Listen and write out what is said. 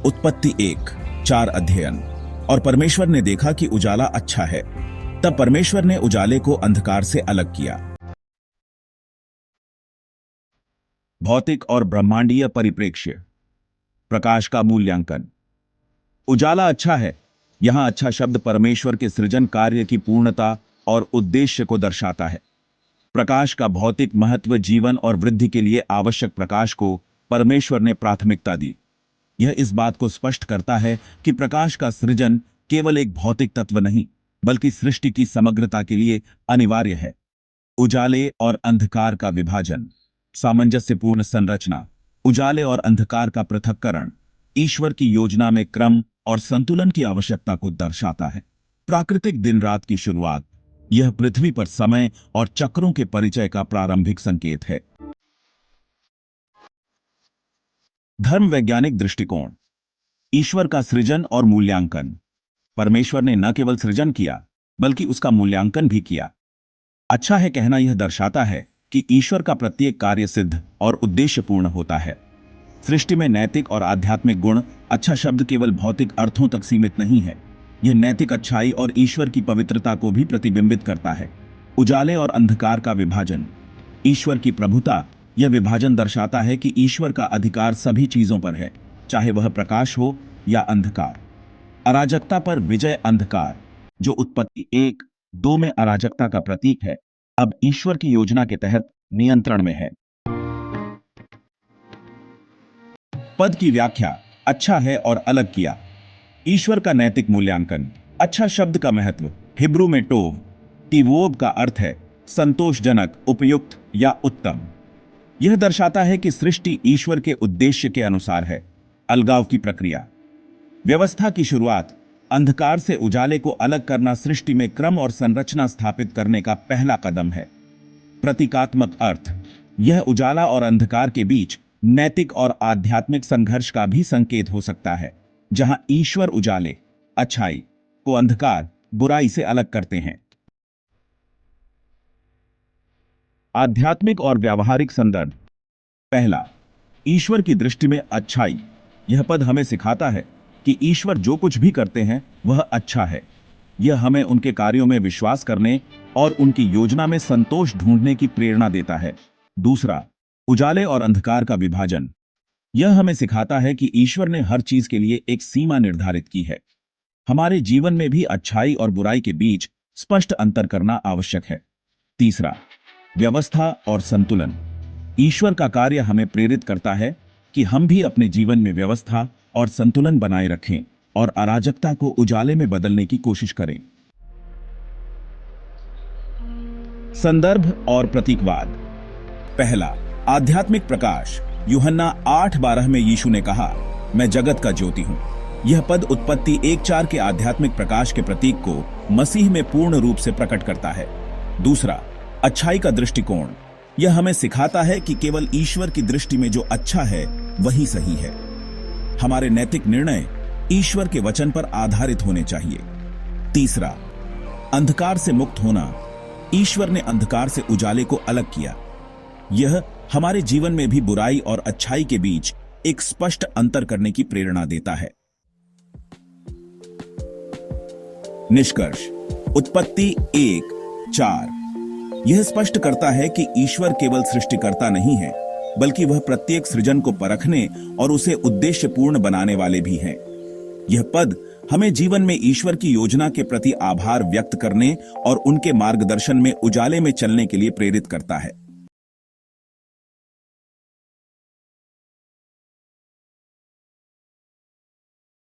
उत्पत्ति 1:4 अध्ययन। और परमेश्वर ने देखा कि उजाला अच्छा है। तब परमेश्वर ने उजाले को अंधकार से अलग किया। भौतिक और ब्रह्मांडीय परिप्रेक्ष्य। प्रकाश का मूल्यांकन। उजाला अच्छा है। यहां अच्छा शब्द परमेश्वर के सृजन कार्य की पूर्णता और उद्देश्य को दर्शाता है। प्रकाश का भौतिक महत्व जीवन और वृद्धि के लिए आवश्यक प्रकाश को परमेश्वर ने प्राथमिकता दी। यह इस बात को स्पष्ट करता है कि प्रकाश का सृजन केवल एक भौतिक तत्व नहीं, बल्कि सृष्टि की समग्रता के लिए अनिवार्य है। उजाले और अंधकार का विभाजन। सामंजस्यपूर्ण संरचना। उजाले और अंधकार का पृथक्करण ईश्वर की योजना में क्रम और संतुलन की आवश्यकता को दर्शाता है। प्राकृतिक दिन रात की शुरुआत। यह पृथ्वी पर समय और चक्रों के परिचय का प्रारंभिक संकेत है। धर्म वैज्ञानिक दृष्टिकोण। ईश्वर का सृजन और मूल्यांकन। परमेश्वर ने न केवल सृजन किया, बल्कि उसका मूल्यांकन भी किया। अच्छा है कहना यह दर्शाता है कि ईश्वर का प्रत्येक कार्य सिद्ध और उद्देश्यपूर्ण होता है। सृष्टि में नैतिक और आध्यात्मिक गुण। अच्छा शब्द केवल भौतिक अर्थों तक सीमित नहीं है। यह नैतिक अच्छाई और ईश्वर की पवित्रता को भी प्रतिबिंबित करता है। उजाले और अंधकार का विभाजन। ईश्वर की प्रभुता। यह विभाजन दर्शाता है कि ईश्वर का अधिकार सभी चीजों पर है, चाहे वह प्रकाश हो या अंधकार। अराजकता पर विजय। अंधकार, जो उत्पत्ति 1:2 में अराजकता का प्रतीक है, अब ईश्वर की योजना के तहत नियंत्रण में है। पद की व्याख्या। अच्छा है और अलग किया। ईश्वर का नैतिक मूल्यांकन। अच्छा शब्द का महत्व। हिब्रू में टोव, टिवोब का अर्थ है संतोषजनक, उपयुक्त या उत्तम। यह दर्शाता है कि सृष्टि ईश्वर के उद्देश्य के अनुसार है। अलगाव की प्रक्रिया। व्यवस्था की शुरुआत। अंधकार से उजाले को अलग करना सृष्टि में क्रम और संरचना स्थापित करने का पहला कदम है। प्रतीकात्मक अर्थ। यह उजाला और अंधकार के बीच नैतिक और आध्यात्मिक संघर्ष का भी संकेत हो सकता है, जहां ईश्वर उजाले, अच्छाई, को अंधकार, बुराई से अलग करते हैं। आध्यात्मिक और व्यावहारिक संदर्भ। पहला, ईश्वर की दृष्टि में अच्छाई। यह पद हमें सिखाता है कि ईश्वर जो कुछ भी करते हैं वह अच्छा है। यह हमें उनके कार्यों में विश्वास करने और उनकी योजना में संतोष ढूंढने की प्रेरणा देता है। दूसरा, उजाले और अंधकार का विभाजन। यह हमें सिखाता है कि ईश्वर ने हर चीज के लिए एक सीमा निर्धारित की है। हमारे जीवन में भी अच्छाई और बुराई के बीच स्पष्ट अंतर करना आवश्यक है। तीसरा, व्यवस्था और संतुलन। ईश्वर का कार्य हमें प्रेरित करता है कि हम भी अपने जीवन में व्यवस्था और संतुलन बनाए रखें और अराजकता को उजाले में बदलने की कोशिश करें। संदर्भ और प्रतीकवाद। पहला, आध्यात्मिक प्रकाश। यूहन्ना 8:12 में यीशु ने कहा, मैं जगत का ज्योति हूं। यह पद उत्पत्ति 1:4 के आध्यात्मिक प्रकाश के प्रतीक को मसीह में पूर्ण रूप से प्रकट करता है। दूसरा, अच्छाई का दृष्टिकोण। यह हमें सिखाता है कि केवल ईश्वर की दृष्टि में जो अच्छा है वही सही है। हमारे नैतिक निर्णय ईश्वर के वचन पर आधारित होने चाहिए। तीसरा, अंधकार से मुक्त होना। ईश्वर ने अंधकार से उजाले को अलग किया। यह हमारे जीवन में भी बुराई और अच्छाई के बीच एक स्पष्ट अंतर करने की प्रेरणा देता है। निष्कर्ष। उत्पत्ति 1:4 यह स्पष्ट करता है कि ईश्वर केवल सृष्टिकर्ता नहीं है, बल्कि वह प्रत्येक सृजन को परखने और उसे उद्देश्यपूर्ण बनाने वाले भी हैं। यह पद हमें जीवन में ईश्वर की योजना के प्रति आभार व्यक्त करने और उनके मार्गदर्शन में उजाले में चलने के लिए प्रेरित करता है।